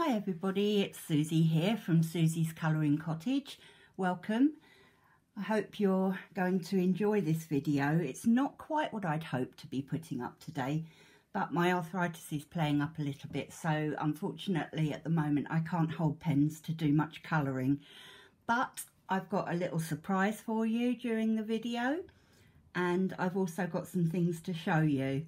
Hi everybody, it's Susie here from Susie's Colouring Cottage. Welcome. I hope you're going to enjoy this video. It's not quite what I'd hoped to be putting up today, but my arthritis is playing up a little bit, so unfortunately at the moment I can't hold pens to do much colouring. But I've got a little surprise for you during the video, and I've also got some things to show you.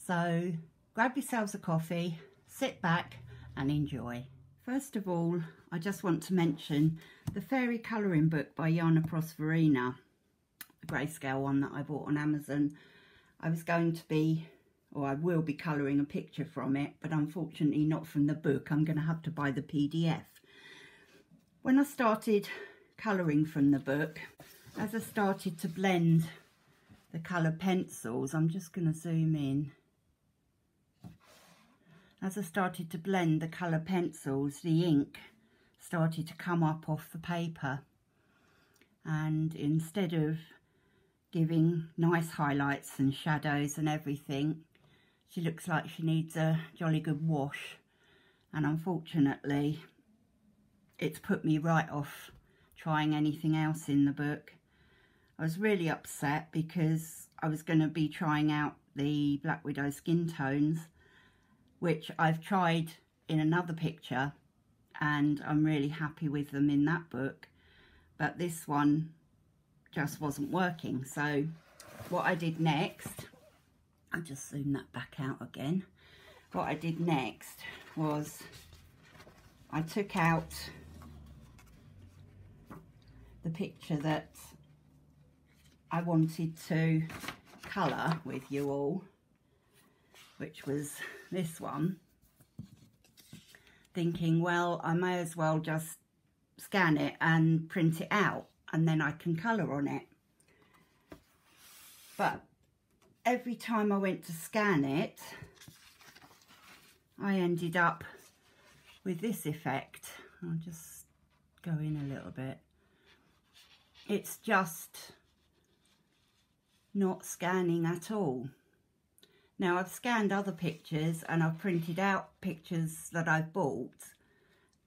So grab yourselves a coffee, sit back and enjoy. First of all, I just want to mention the fairy colouring book by Yana Prosperina, the grayscale one that I bought on Amazon. I was going to be, or I will be colouring a picture from it, but unfortunately not from the book. I'm going to have to buy the PDF. When I started colouring from the book, as I started to blend the colour pencils, I'm just going to zoom in. As I started to blend the colour pencils, the ink started to come up off the paper, and instead of giving nice highlights and shadows and everything, she looks like she needs a jolly good wash, and unfortunately it's put me right off trying anything else in the book. I was really upset because I was going to be trying out the Black Widow skin tones, which I've tried in another picture and I'm really happy with them in that book, but this one just wasn't working. So what I did next, I'll just zoom that back out again. What I did next was I took out the picture that I wanted to colour with you all, which was this one, thinking, well, I may as well just scan it and print it out and then I can colour on it. But every time I went to scan it, I ended up with this effect. I'll just go in a little bit. It's just not scanning at all. Now, I've scanned other pictures and I've printed out pictures that I've bought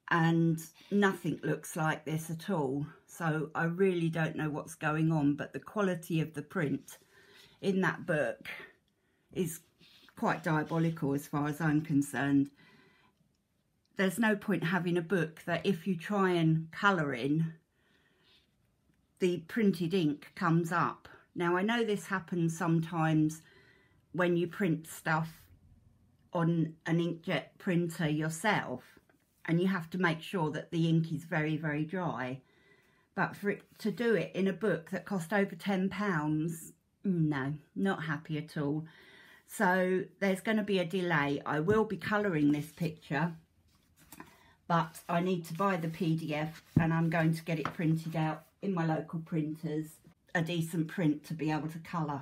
and nothing looks like this at all. So I really don't know what's going on, but the quality of the print in that book is quite diabolical as far as I'm concerned. There's no point having a book that if you try and colour in, the printed ink comes up. Now, I know this happens sometimes when you print stuff on an inkjet printer yourself, and you have to make sure that the ink is very, very dry. But for it to do it in a book that cost over £10, no, not happy at all. So there's going to be a delay. I will be colouring this picture, but I need to buy the PDF and I'm going to get it printed out in my local printers, a decent print to be able to colour.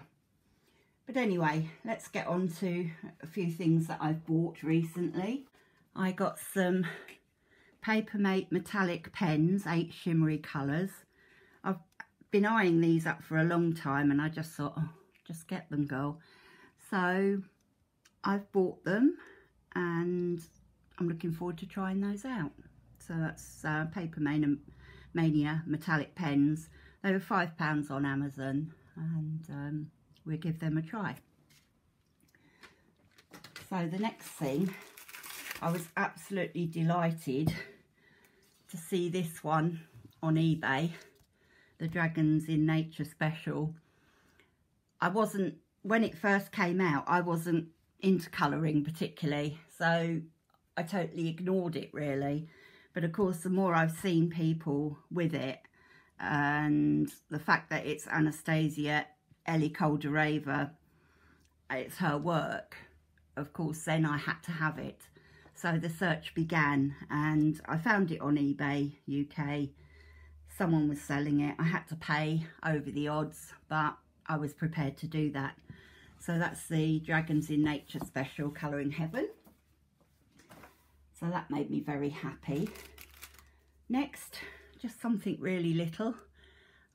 But anyway, let's get on to a few things that I've bought recently. I got some Papermate metallic pens, 8 shimmery colours. I've been eyeing these up for a long time and I just thought, oh, just get them, girl. So I've bought them and I'm looking forward to trying those out. So that's Papermania metallic pens. They were £5 on Amazon, and we'll give them a try. So the next thing, I was absolutely delighted to see this one on eBay, the Dragons in Nature special. When it first came out, I wasn't into colouring particularly, so I totally ignored it really. But of course, the more I've seen people with it, and the fact that it's Anastasia Ellie Caldereva, it's her work, of course, then I had to have it. So the search began and I found it on eBay UK. Someone was selling it. I had to pay over the odds, but I was prepared to do that. So that's the Dragons in Nature special, Colouring Heaven. So that made me very happy. Next, just something really little.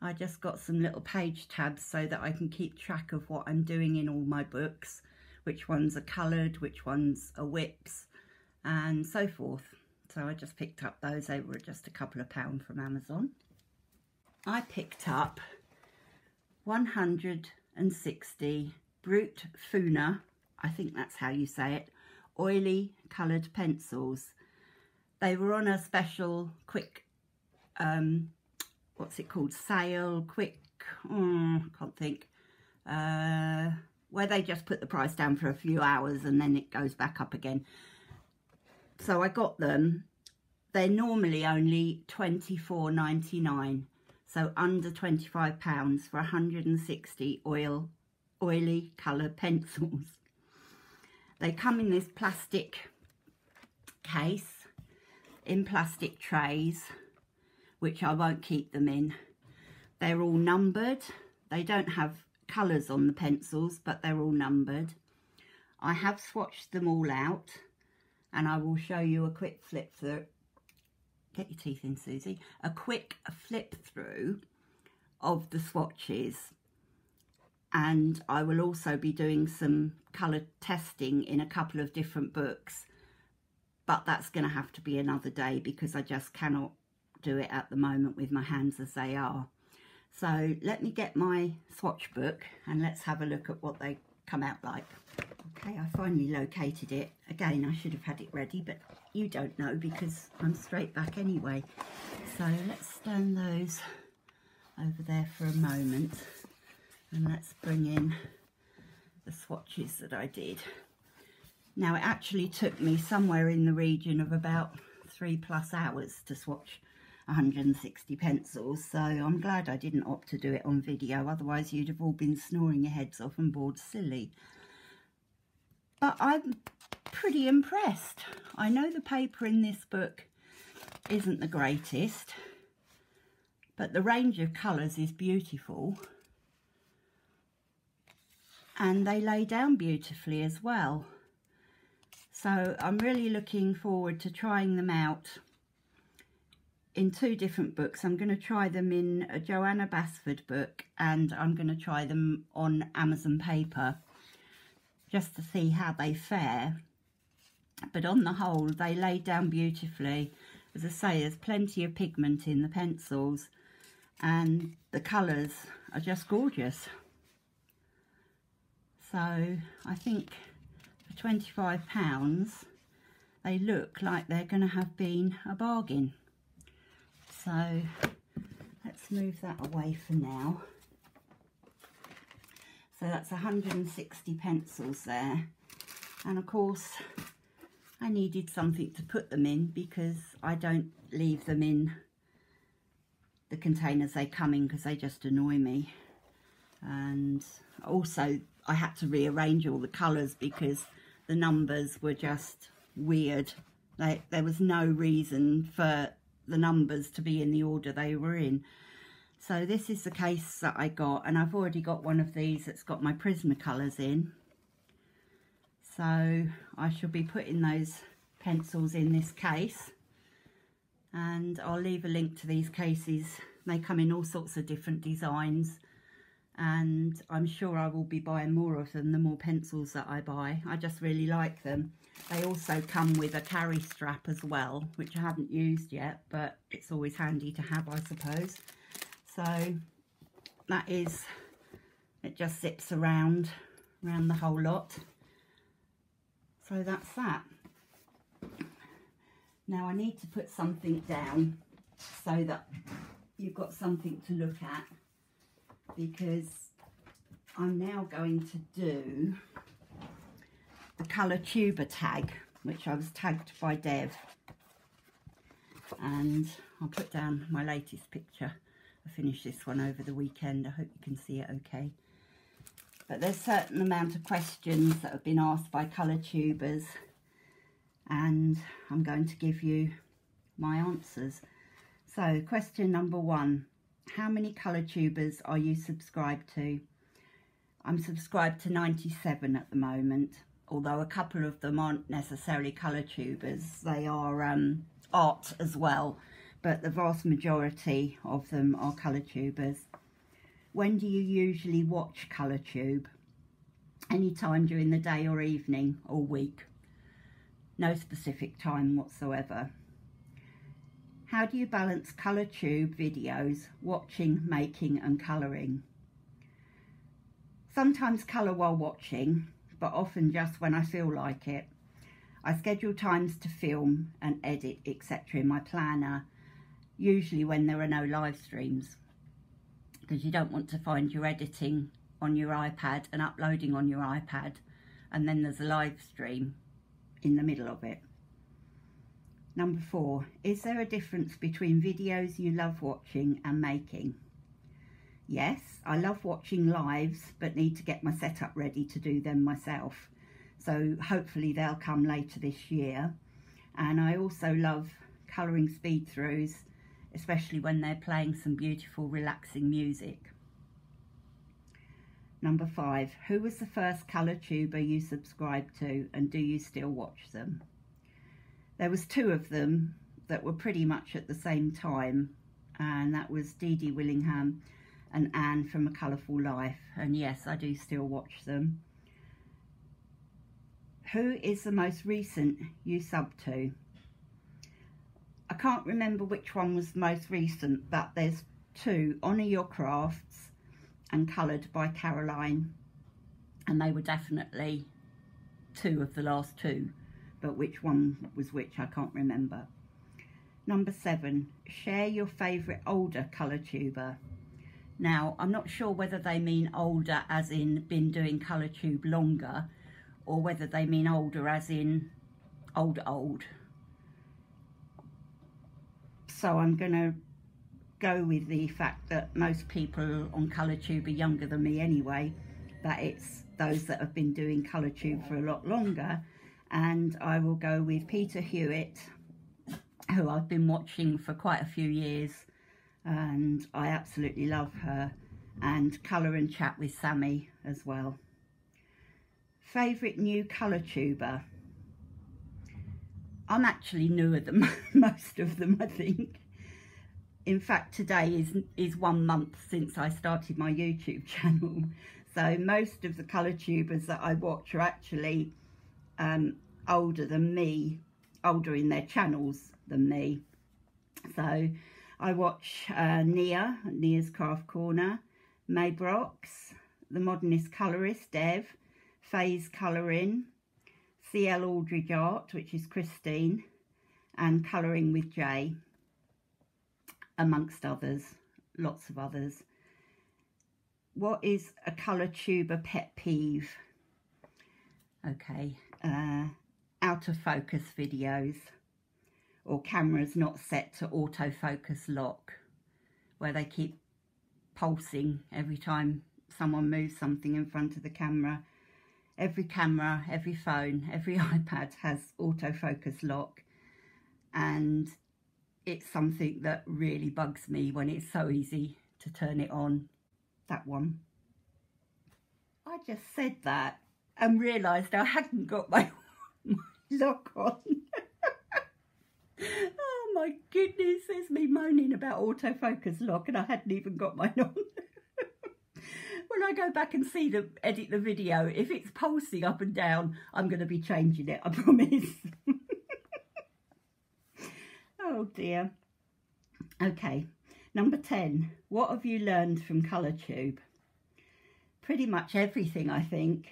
I just got some little page tabs so that I can keep track of what I'm doing in all my books, which ones are coloured, which ones are whips, and so forth. So I just picked up those. They were just a couple of pounds from Amazon. I picked up 160 Brute Funa, I think that's how you say it, oily coloured pencils. They were on a special quick, what's it called, sale, quick, can't think, where they just put the price down for a few hours and then it goes back up again. So I got them. They're normally only £24.99, so under £25 for 160 oily coloured pencils. They come in this plastic case, in plastic trays, which I won't keep them in. They're all numbered. They don't have colours on the pencils, but they're all numbered. I have swatched them all out, and I will show you a quick flip through. Get your teeth in, Susie. A quick flip through of the swatches, and I will also be doing some colour testing in a couple of different books, but that's going to have to be another day because I just cannot do it at the moment with my hands as they are. So let me get my swatch book and let's have a look at what they come out like. Okay, I finally located it. Again, I should have had it ready, but you don't know because I'm straight back anyway. So let's stand those over there for a moment and let's bring in the swatches that I did. Now, it actually took me somewhere in the region of about 3+ hours to swatch 160 pencils, so I'm glad I didn't opt to do it on video, otherwise you'd have all been snoring your heads off and bored silly. But I'm pretty impressed. I know the paper in this book isn't the greatest, but the range of colours is beautiful, and they lay down beautifully as well. So I'm really looking forward to trying them out in 2 different books. I'm going to try them in a Joanna Basford book, and I'm going to try them on Amazon paper just to see how they fare. But on the whole, they lay down beautifully. As I say, there's plenty of pigment in the pencils and the colours are just gorgeous. So I think for £25 they look like they're going to have been a bargain. So let's move that away for now. So that's 160 pencils there, and of course I needed something to put them in because I don't leave them in the containers they come in because they just annoy me. And also I had to rearrange all the colours because the numbers were just weird. There was no reason for the numbers to be in the order they were in. So this is the case that I got, and I've already got one of these that's got my Prismacolors in. So I shall be putting those pencils in this case, and I'll leave a link to these cases. They come in all sorts of different designs, and I'm sure I will be buying more of them the more pencils that I buy. I just really like them. They also come with a carry strap as well, which I haven't used yet, but it's always handy to have, I suppose. So that is, it just zips around the whole lot. So that's that. Now I need to put something down so that you've got something to look at, because I'm now going to do the colour tuber tag, which I was tagged by Dev, and I'll put down my latest picture. I finished this one over the weekend. I hope you can see it okay. But there's a certain amount of questions that have been asked by colour tubers, and I'm going to give you my answers. So question number 1, how many colour tubers are you subscribed to? I'm subscribed to 97 at the moment, although a couple of them aren't necessarily colour tubers. They are art as well, but the vast majority of them are colour tubers. When do you usually watch colour tube? Any time during the day or evening or week? No specific time whatsoever. How do you balance colour tube videos, watching, making and colouring? Sometimes colour while watching, but often just when I feel like it. I schedule times to film and edit, etc. in my planner, usually when there are no live streams, because you don't want to find your editing on your iPad and uploading on your iPad, and then there's a live stream in the middle of it. Number 4, is there a difference between videos you love watching and making? Yes, I love watching lives, but need to get my setup ready to do them myself. So hopefully they'll come later this year. And I also love colouring speed throughs, especially when they're playing some beautiful, relaxing music. Number 5, who was the first colour tuber you subscribed to, and do you still watch them? There was 2 of them that were pretty much at the same time, and that was Dee Willingham and Anne from A Colourful Life, and yes, I do still watch them. Who is the most recent you sub to? I can't remember which one was the most recent, but there's 2, Honour Your Crafts and Coloured by Caroline, and they were definitely 2 of the last 2. But which one was which I can't remember. Number 7, share your favourite older colour tuber. Now, I'm not sure whether they mean older as in been doing colour tube longer, or whether they mean older as in old. So I'm going to go with the fact that most people on colour tube are younger than me anyway, that it's those that have been doing colour tube for a lot longer. And I will go with Peter Hewitt, who I've been watching for quite a few years, and I absolutely love her, and Colour and Chat with Sammy as well. Favourite new colour tuber? I'm actually newer than most of them, I think. In fact, today is 1 month since I started my YouTube channel, so most of the colour tubers that I watch are actually older than me, older in their channels than me. So I watch Nia's Craft Corner, May Brox, The Modernist Colourist, Dev, Faye's Colouring, CL Aldridge Art, which is Christine, and Colouring with Jay, amongst others, lots of others. What is a colour tuber pet peeve? Okay, out of focus videos, or cameras not set to autofocus lock, where they keep pulsing every time someone moves something in front of the camera. Every camera, every phone, every iPad has autofocus lock, and it's something that really bugs me when it's so easy to turn it on. That one. I just said that and realised I hadn't got my lock on. Oh my goodness, there's me moaning about autofocus lock and I hadn't even got mine on. When I go back and edit the video, if it's pulsing up and down, I'm going to be changing it, I promise. Oh dear. Okay, number 10. What have you learned from ColourTube? Pretty much everything, I think.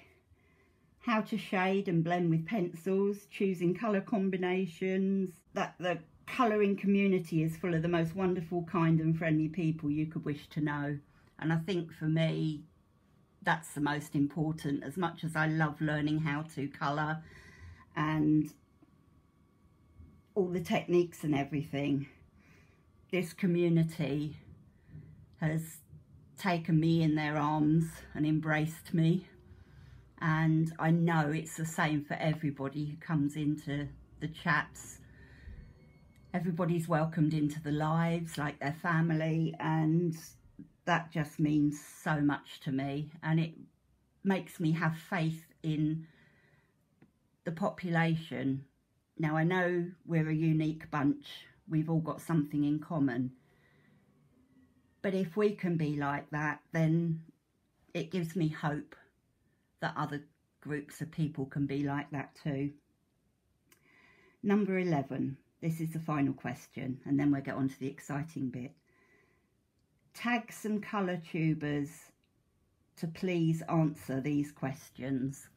How to shade and blend with pencils, choosing colour combinations, that the colouring community is full of the most wonderful, kind and friendly people you could wish to know. And I think for me, that's the most important. As much as I love learning how to colour and all the techniques and everything, this community has taken me in their arms and embraced me. And I know it's the same for everybody who comes into the chats. Everybody's welcomed into the lives like their family, and that just means so much to me, and it makes me have faith in the population. Now, I know we're a unique bunch, we've all got something in common, but if we can be like that, then it gives me hope that other groups of people can be like that too. Number 11, this is the final question, and then we'll get on to the exciting bit. Tag some colour tubers to please answer these questions.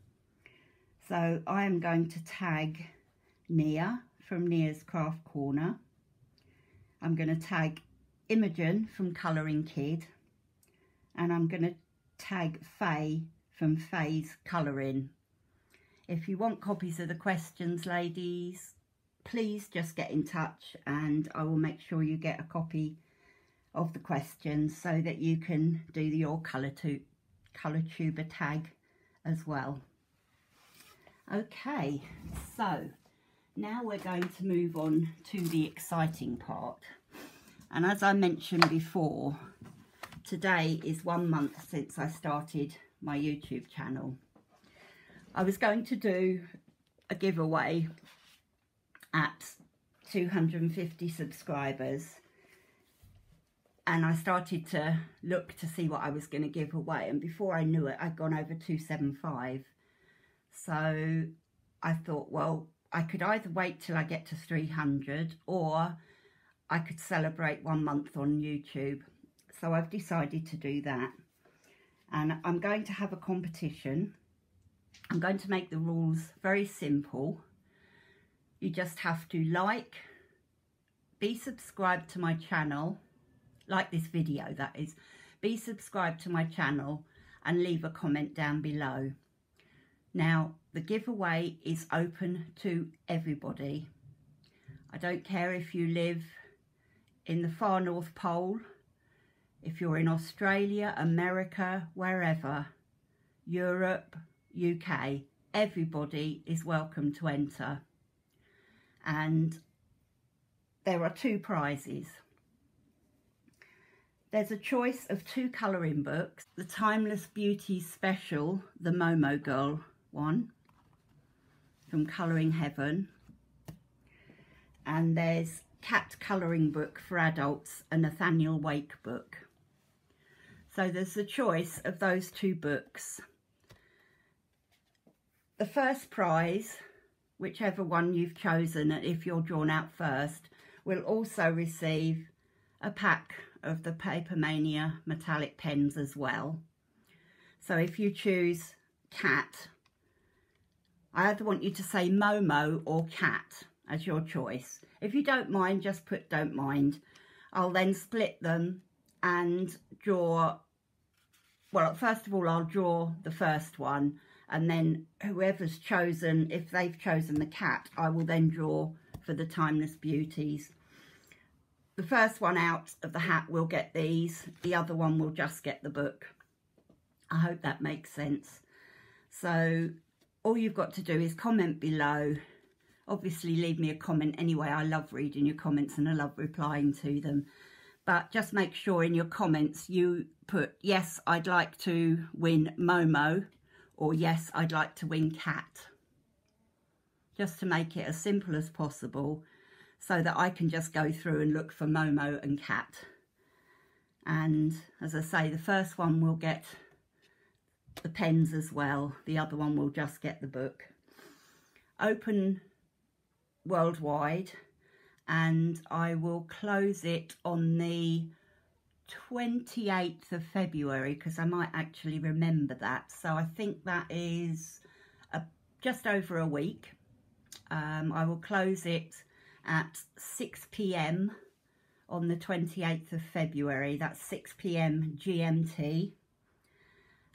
So I am going to tag Nia from Nia's Craft Corner. I'm going to tag Imogen from Colouring Kid, and I'm going to tag Faye from Faye's Colouring. If you want copies of the questions, ladies, please just get in touch and I will make sure you get a copy of the questions so that you can do your colour tuber tag as well. Okay, so now we're going to move on to the exciting part. And as I mentioned before, today is 1 month since I started my YouTube channel. I was going to do a giveaway at 250 subscribers, and I started to look to see what I was going to give away, and before I knew it I'd gone over 275. So I thought, well, I could either wait till I get to 300 or I could celebrate 1 month on YouTube. So I've decided to do that, and I'm going to have a competition. I'm going to make the rules very simple. You just have to like, be subscribed to my channel, like this video that is, be subscribed to my channel and leave a comment down below. Now, the giveaway is open to everybody. I don't care if you live in the far North Pole, if you're in Australia, America, wherever, Europe, UK, everybody is welcome to enter. And there are 2 prizes. There's a choice of 2 colouring books, the Timeless Beauty Special, the Momo Girl one from Colouring Heaven, and there's Cat Colouring Book for Adults, a Nathaniel Wake book. So there's the choice of those 2 books. The first prize, whichever one you've chosen, if you're drawn out first, will also receive a pack of the Papermania metallic pens as well. So if you choose Cat, I either want you to say Momo or Cat as your choice. If you don't mind, just put don't mind. I'll then split them and draw, well, first of all, I'll draw the first one, and then whoever's chosen, if they've chosen the Cat, I will then draw for the Timeless Beauties. The first one out of the hat will get these, the other one will just get the book. I hope that makes sense. So all you've got to do is comment below. Obviously leave me a comment anyway. I love reading your comments and I love replying to them. But just make sure in your comments you put, yes, I'd like to win Momo, or yes, I'd like to win Cat. Just to make it as simple as possible so that I can just go through and look for Momo and Cat. And as I say, the first one will get the pens as well. The other one will just get the book. Open worldwide, and I will close it on the 28th of February because I might actually remember that. So I think that is just over a week. I will close it at 6 p.m. on the 28th of February. That's 6 p.m. GMT.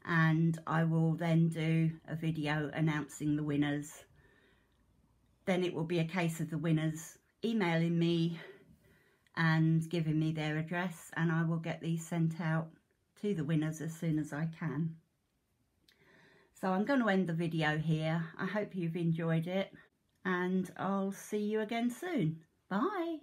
And I will then do a video announcing the winners. Then it will be a case of the winners emailing me and giving me their address, and I will get these sent out to the winners as soon as I can. So I'm going to end the video here. I hope you've enjoyed it, and I'll see you again soon. Bye.